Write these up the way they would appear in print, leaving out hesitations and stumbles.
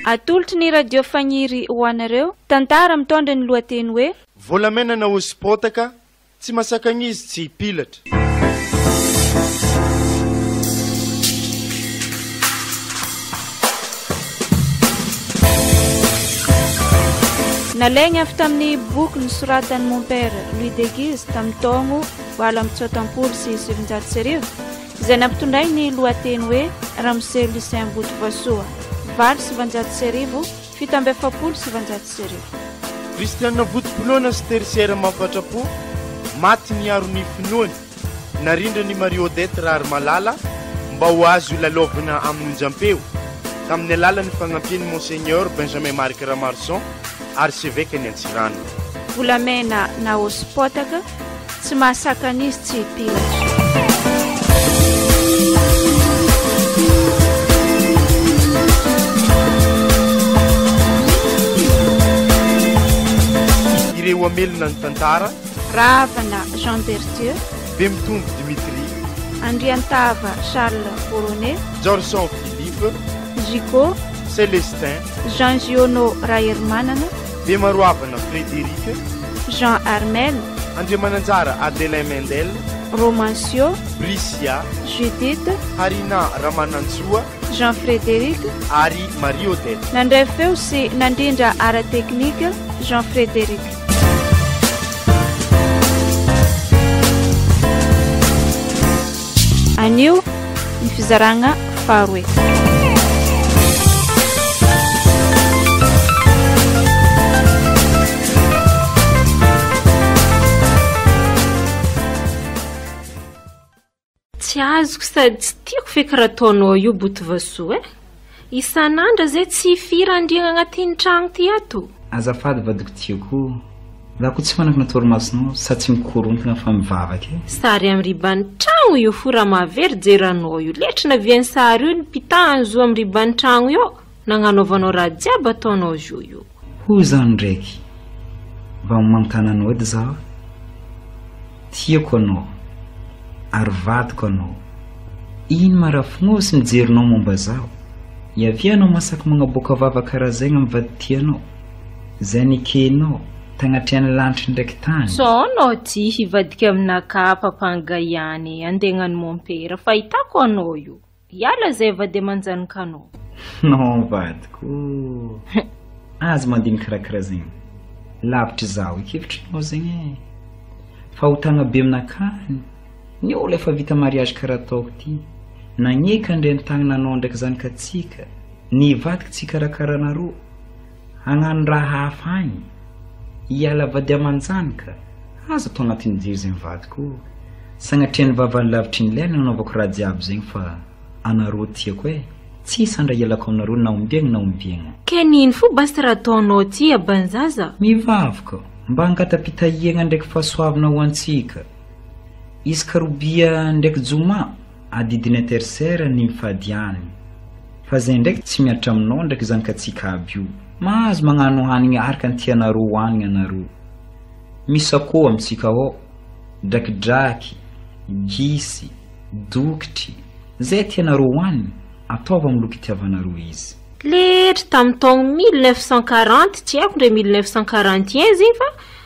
Atolotry ny radio fagniry ho anareo tantara mitondra ny lohateny hoe volamena na osipotaka tsy masakagnizy tsy hipilatra. Nalaigny avy tamin'ny boky nosoratan'i mon père Louis de Guise tamin'ny taogno 1970 izay nampitondray ny lohateny hoe Ramsey Lucien Botovasoa 1970. Kristianina Votopolona sy terisiera mampatrapo maty niaro ny finoany narindra ny Marie Odette Rary-Malala mba ho azo lalovina amin'ny jampeo tamin'ny alalan'ny fagnampin'ny Monseigneur Benjamin Marc Ramarson archevêque ny Antsirano. Volamena na osipotaka tsy mahasakanizy tsy hipilatra. Ireo amelona ny tantara Ravana Jean Berthieu, Bemitombo Dimitri, Andriantava Charles Coronet, Jorson Philippe, Gico, Célestin, Jean Giono Rahermanana, Bemaroavana Frédéric, Jean Armel, Andriamananjara Adelain Mendel, Romancio, Bricia, Judith, Harina Ramanantsua, Jean Frédéric, ary Marie Odette. nandray feo sy nandrindra ara teknika Jean Frédéric. Anio ny fizaragna faharoe. Tsy azoko sady tsy tiako feky raha ataonao io Botovasoa isan'andra zay tsy firandriagna agnatin'ny tragno ty ato. Azafady vadiko tiako raha ko tsy manako natoromasonao sa tsy mikorontana fa mivavaka Sary amin'ny ribany tragno io fo raha mahavery jeranao io letrina vian'ny sary io ny pitahany zo amin'ny ribany tragno io nagnanaovanao raha jiaby ataonao zo io. Ho zany ndraiky mba manontany anao edy zaho tiako anao ary vadiko anao ino marafinao sy mijerinao momba zaho iavianao masaky magnaboaka vava karaha zay mivady tianao zay nikenao tagnatriany lanitry ndraiky tany Sonao ty hivadika aminaka papanga ihany andegnany mompera fa hitako anao io iala zay vady amanjanoka anao. non vadiko azy mandinika rakaraha zegny lavitry zaho ikevitrinao zegny fa ho tagna be aminakany ny olo efa vita mariage karaha ataoko ty nagneka ndreny tagnananao ndraiky zany ka tsika nivadiky tsika rakarahanareo hagnano raha hafa agny iala vady amanjanika aza atao anatin'ny jery zegny vadiko sagnatriany vavany lavitry ny laina nanaovako raha jiaby zegny fa anareo tiako tsisy andra ialako aminareo na ombiagna Kenino fo basta raha ataonao ty abanzaza mivavaka mba hangatapitahiagna ndraiky fahasoavana ho antsika izy karobia ndraiky joma adidiny antersaire ny mifadiany fa zay ndraiky tsy miatra aminao ndraiky zany ka tsika aby io mahazo magnano hanigny araka ny tianareo hoanigny anareo misy akoho amintsika ao drakidraky gisy dokitry zay tianareo hoanigny ataova amin'ny loka itiavanareo izy letra tamin'ny taogno 1940 tsy haiko ndre 1941 zegny fa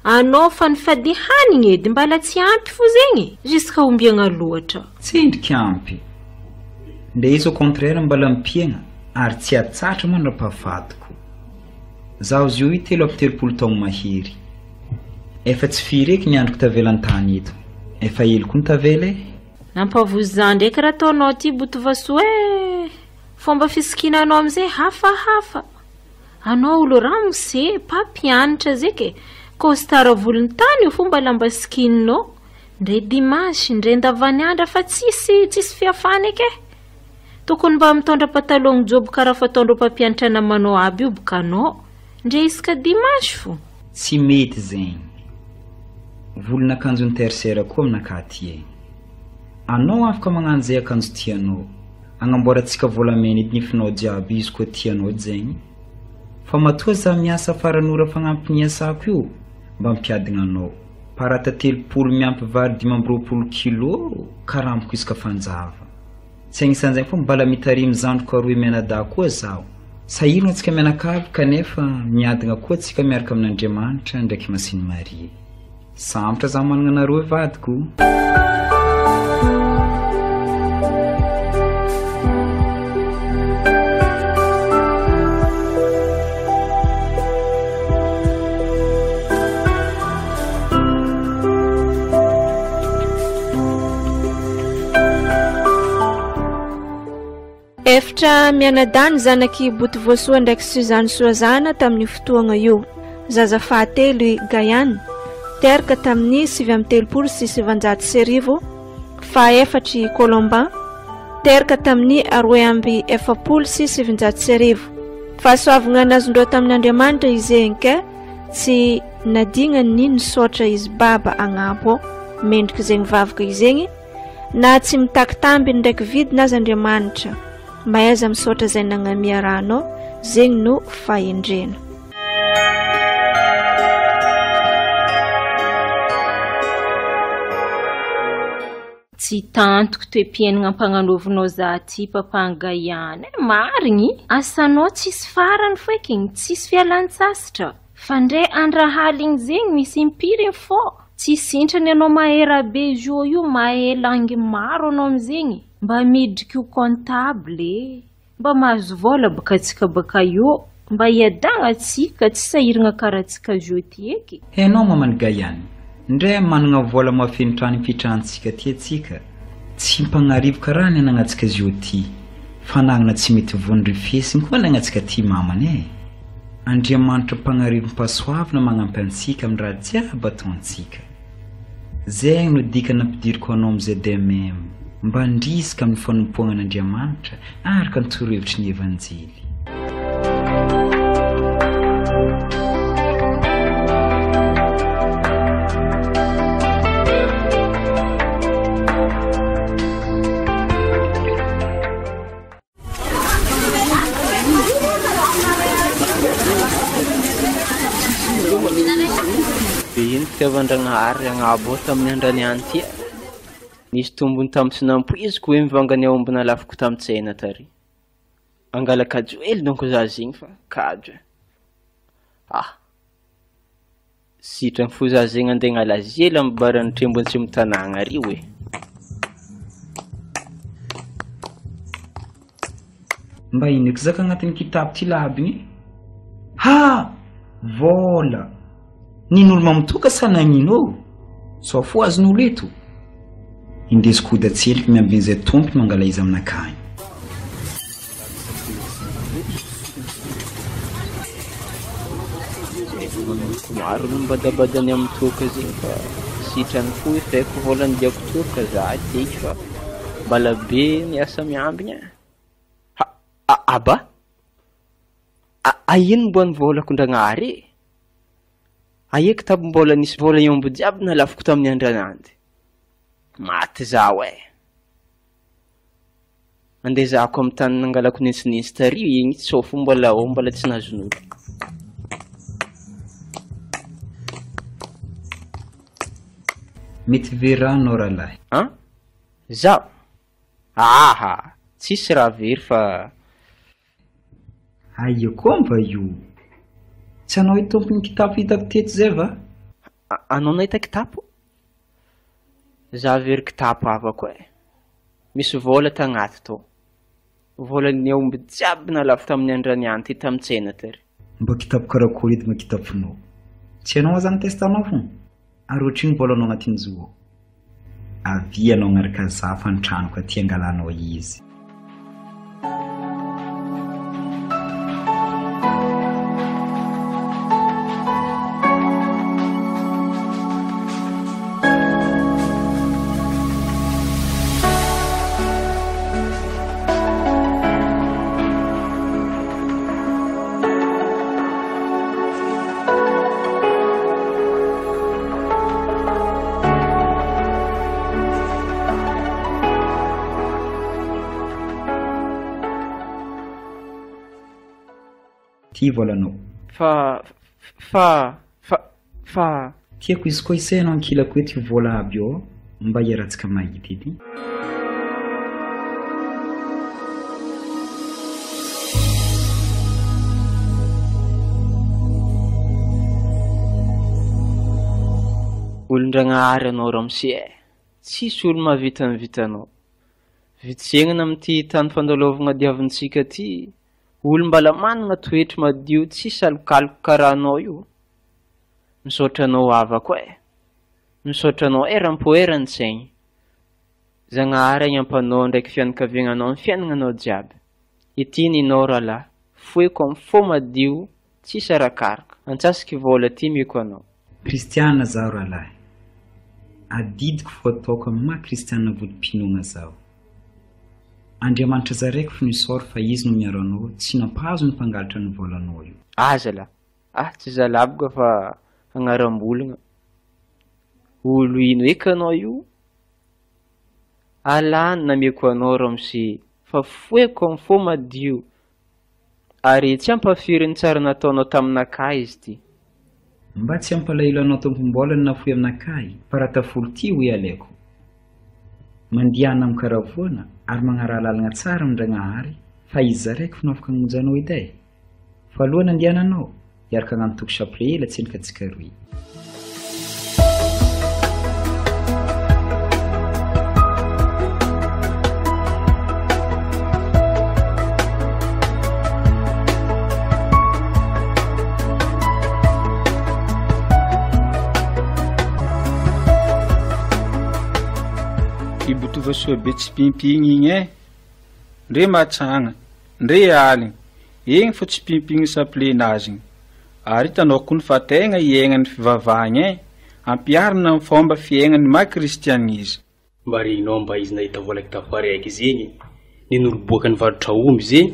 anao fa nifady hanigny edy mbala tsy ampy fo zegny jusqu'à ombiagna loatra tsendriky ampy nde izy au contraire mbala mpiagna ary tsy atsatra mandra-pahavadiko zaho zio i 3 taogno mahery efa tsy fireky ny androko tavelany tany eto efa elo koa nitavela nampavoza ndraiky raha ataonao ty Botovasoa fomba fisikinanao amizay hafahafa anao olo ramose pampianatra zeky kostara volony tany io fomba lamba sikininao ndre dimasy ndre ndavaniandra fa tsisy fiafana eky tokony mba mitondra patalogno jobo karaha fataondreo mpampianatra namanao aby io bokanao ndre isaka dimasy fo tsy mety zegny volon'akanjo ny tersaire koa aminakaty anao afaka magnano zay akanjo tianao agnamboarantsika volamena edy nifinao jiaby izy koa tianao zegny fa matoa za miasa faranora fagnampy niasako io mba mpiadigna anao parata 3 miampy vary 5 kilo karamiko isaka fanjava tsy agnisan'izay fo mbala mitarimy zandroko aroe mianada koa zaho sahirana antsika mianakavy kanefa miadina koa antsika miaraka amin'Andriamanitra ndraiky Masiny Maria. Sambotra za manana anareo vadiko. Efitra mianadany zanaky Botovoasoa ndraiky Suzanne Soazana tamin'ny fotoagna io. Zaza fahatelo i Gaiane teraka tamin'ny 730 fahaefatra Colomban teraka tamin'ny 730. Fahasoavagna nazondreo tamin'Andriamanitra izy enke tsy nadignany ny nisotra izy baba agnabo mendrika zegny vavaka izegny na tsy mitakitamby ndraiky vidina azy Andriamanitra maiza misotra zay nagnamia rano zegny no fahendrena. Tsy tantoko toe-piainana ampagnanovinao za ty papan'ny Gaiane. Marigny asanao tsisy farany foikiny, tsisy fialan-tsasatra. Fa ndre andrahaligny zegny misy impiry fô. Tsy sintrany anao mahera be jo io mahe langy maro anao amizegny. Mba midriky ho comptable, mba mahazo vola baka atsika baka io, mba iadagna atsika tsy sahiragna karatsika jo ty eky. Hainao mamany Gaiane, ndray manana vola mafenitrany pitrantsika ty atsika. Tsy mpagnarivo karaha ny anagnatsika jo ty, fanagnana tsy mety vonry fesiny koa anagnatsika ty mamane. Andriamanitra mpagnarivo mpasoavina magnampy antsika amin'ny raha jiaby ataontsika. Zegny no dikana ampidiriko anao amizay de même. Mba ndrisika amin'ny fanompoana an'Andriamanitra araka ny torohevitry ny Evanjely. Ino fitiavan-Dragnahary agnabo tamin'ny andraniany ty. Nisy tombony tamin'ny tsy nampoiziko hoe mivangany ao ambona lafiko tamin'ny tsena tary. Angala kajo hely donko za zegny fa kajo. Sitrany fo za zegny andeha gnala zela mibarany trembony tsy mitanagna ary hoe. Mba ino eky zaka agnatin'ny kitapo ty labigny? Ha! Vola! Nin'olo mamitoka sa nagnino? So fo azon'olo eto. Indesiko odatseliky miambin'izay tompony mangala izy aminakany. Maro no mbadabadany amin'ny toka zegny fa sitrany fo faiko volany diako toka za tiky fa mbala be miasa miambigna. Aba? Aino mbo ny volako Ndragnahary? Aieky taby mbola nisy vola iombo jiaby nalafiko tamin'ny andranandy. Maty zaho andeha zako amin'ny tany nangalako nintsinintsy tary igny tsofo mbola tsy nazon'olo. Mety veranao rahalahy. Zaho? Tsisy raha very fa aia koa mba io. Tsy anao tompony kitapo hitako teto zay va? Anao nahita kitapo? Za very kitapo avako misy vola tagnaty to. Vola ny aomby jiaby nalafo tamin'ny andraniany ty tamin'ny tsena tary. Mba kitapo karakory edy ma kitaponao? Tsy anao zany testanao fo? Ary ohatriny vola anao agnatin'ny zo. Avy anao agnaraka za fa nitranoko aty angalanao izy. Ty volanao. Fa tiako izy koa isainao ankilako eto vola aby eo mba hiaratsika mahita edy. olon-dragnahary anao ramose e, tsisy olo mahavita ny vitanao. Vitsenana amin'ity tany fandalovana diavintsika ty, olo mbala manana toetra madio tsisy alokaloka karaha anao io. Misaotra anao avako e, misaotra anao eram-poerany saigny. Zagnahary agnampanao ndraiky fianakaviagnanao ny fiainagnanao jiaby. Ity ninao rahalahy, foeko amin'ny fo madio tsisy arakaraka. Antsasiky vola ty miko anao. Kristiana zaho rahalahy, adidiko fo ataoko amin'ny maha kristiana volim-pinoana zaho. Andriamanitra zaraiko fo nisaoro fa izy no miaro anao, tsy nampahazo ny mpangalatra ny volanao io. Aza la, tsy zalaboka fa agnaram-bolagna. Olo ino eka anao io? Alany nameko anao ramose, fa foeko amin'ny fo madio. Ary tsy ampafiry ny tsara nataonao taminakay izy ty. Mba tsy ampalahelo anao tompom-bola ny nafoy aminakay, fa raha tafolo ty ho alaiko. Mandihana amin'ny karavoana ary magnara lalagna tsara amin-dragnahary, fa izy zaraiko fa nafaka hamonjanao edy. Fa alohany andihananao, hiaraka hagnantoko chapelet ela tsy enikatsika roy. Ibotovy soa be tsy pimpigny igny e, ndre matsagna, ndre aligny, igny fo tsy pimpigny saplenazy igny. Ary hitanao koa ny fa tegna iaingan'ny fivavahagna e, ampiarina amin'ny fomba fiaignany maha-kristianisme. Mba regnao mba izy nahita vola kitafaraiky zegny, nin'olo-boaka ny varotra omby zegny.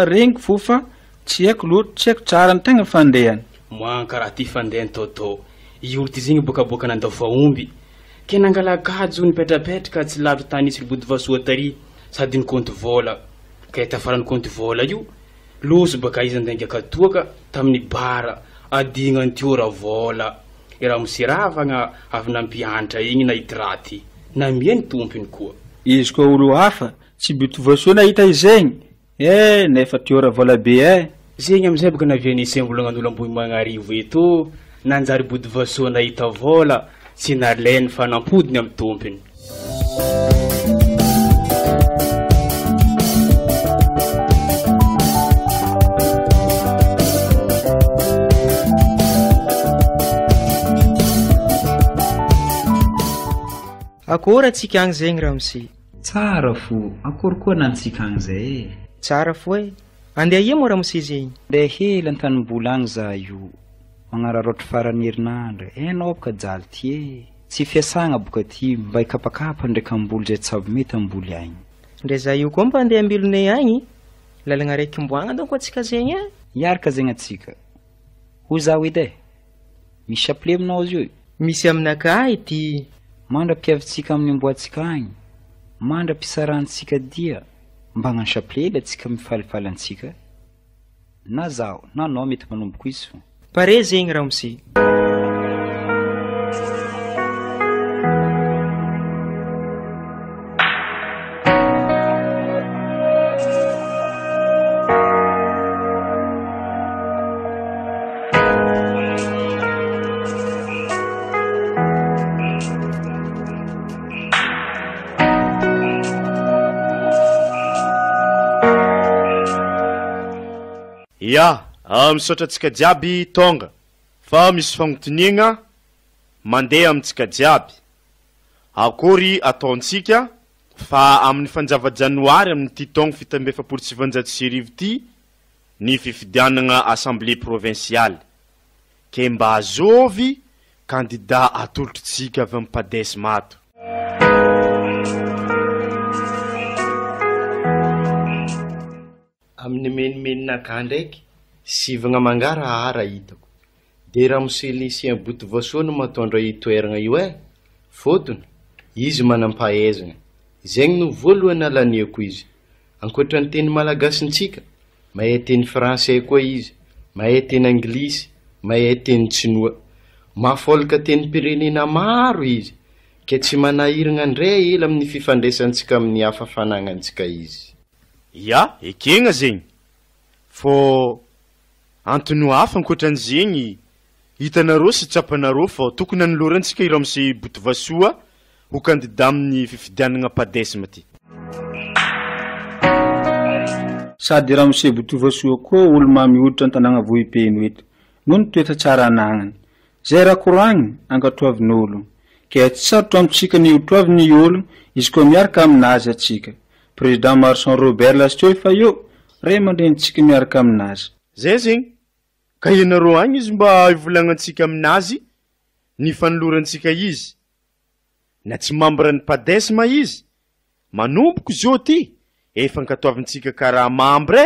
Regny fo fa tsy haiko loatra, tsy haiko tsara ny tegna fandehany. Moa karaha ty fandehany tao. I olo ty zegny bokaboka nandafa omby. Ke nangalakajo nipetrapetraka tsy lavitra tany isy Bodivasoa tary, sady ny compte vola. Ka tafarany compte vola io, loso baka izy andenga katoaka tamin'ny bara, adignany ty ora vola. Raha mosiravagna avy nampianatra igny nahity raty, namieny tompiny koa. Izy koa olo hafa, tsy Bodivasoa nahita izegny. Nefa ty ora vola be e. Zegny amizay baka navianisy ambolagna ambony magnarivo eto, nanjary Bodivasoa nahita vola, tsy nalainy fa nampodiny amin'ny tompiny. Akory atsika agny zegny ramose? Tsara fo, akory koa nantsika agny zay e. Tsara fo e. Andeha ia moa ramose zegny? Ndeha hela an-tanimbola agny za io. Magnararotra farany herinandro, enao boka jaly ty e. Tsy fiasagna boka ty, mba ikapakapa ndraiky amboly zay tsabo mety amboly agny. Ndre za io koa mba andeha ambilonay agny, lalagna raiky mboagna donko atsika zegny e. Iaraka zegny atsika. Ho zaho edy e. Misy chapelet aminao izy io? Misy aminakay ty. Mandra-piavitsika amin'ny amboatsika agny, mandra-pisarantsika dia, mba hagnano chapelet ela atsika mifalifaly antsika. Na zaho, na anao mety manomboko izy fo. Pare zegny ramose. Ya, misaotra antsika jiaby tonga, fa misy fagnotoniagna mandeha amintsika jiaby. Akory ataontsika fa amin'ny fanjava janoary amin'ity taogno fito amby efapolo sy sivanjato sy arivo ty ny fifidianana assemblée provinciale. Ke mba azovy candidat atolotrotsika avy amin'ny Padesy Mato. Amin'ny menimeninaka ndraiky, sivagna mangarahara hitako. De ramose Lucien Bodivasoa no matondra itoeragna io e. Fotony, izy manampahaizagna. Zegny no voalohany alaniako izy. Ankoatra ny teny malagasyntsika, mahay teny français koa izy, mahay teny anglisy, mahay teny tsinoa. Mafolaka teny pirenena maro izy. Ke tsy manahiragna ndray ela amin'ny fifandraisantsika amin'ny hafa fanagnantsika izy. Ya, ekegna zegny. Fô antony hafa ankoatran'izegny, hitanareo sy tsapanareo fa tokony anylorantsika iramose Botovasoa ho kandida amin'ny fifidianana padesma ty sady ramose Botovasoa koa olo mamioditra an-tanàna vohipeno eto no ny toetra tsara anagnany zay raha koragny angatoavin'olo ke tsy sarotra amintsika ny otoavy ny olo izy koa miaraka aminazy atsika président Marsan Robert Lastio fa eo ray mandrenitsika miaraka aminazy zay zegny ka ianareo agny izy mba ivolagnantsika aminazy ny fanolorantsika izy na tsy membre ny padesma izy manomboko zao ty efa ankatoavintsika karaha membre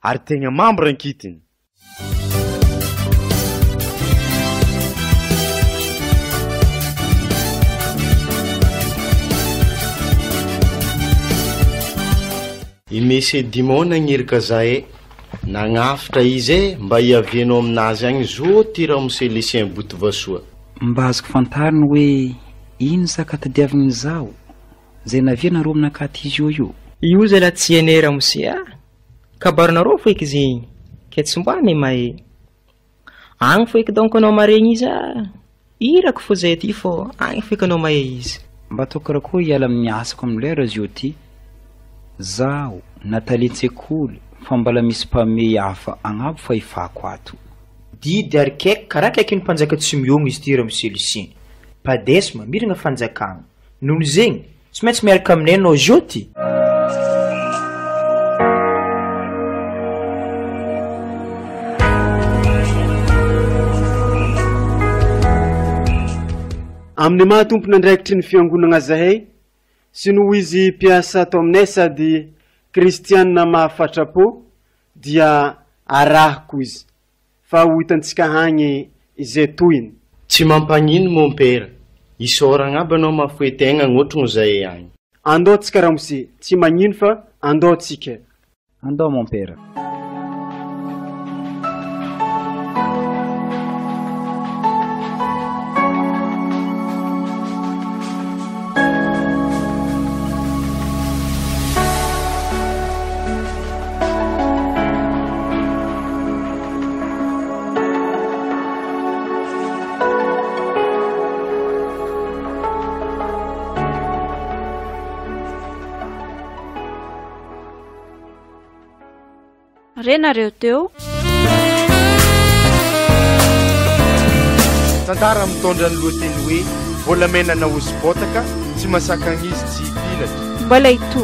ary tegna membre ankitiny imese Dimon nagnirika zahay nagnafitra izy mba hiavianao aminazy agny zo ty ramose Lucien Botovasoa mba azoko fantariny hoe ino zaka tadiaviny zao zay navianareo aminakaty izy io zay la tsy ene ramose kabarinareo foiky zegny ke tsy mba mahe agny foiky donc anao maregny izy irako fo zay ty fo agny foiky anao mahe izy mba tokara koa hiala amin'ny asako amin'ny lera zio ty zaho Nathalie Tsekoly fa mbala misy mpame hafa agnabo fa ifako ato didy ary kaiky karaha kaiky ny mpanjaka tsy miogno izy ty ramose Lucien padesma miragna fanjakagna noho zegny tsy maintsy miaraka aminay anao zio ty amin'ny mahatompony andraikitry ny fiangonana zahay sy noho izy mpiasa ato aminay sady kristianina mahafatrapo dia arahiko izy fa ho hitantsika hagny izay toyiny tsy mampanino mon père isoragna aby anao mafoetegna agnotrogno zahay agny andao tsika ramose tsy magnino fa andao tsika andao mon père renareo teo tantara mitondra ny lohateny hoe volamena na osy botaka tsy masaka an'izy tsy hipilatra mbola ito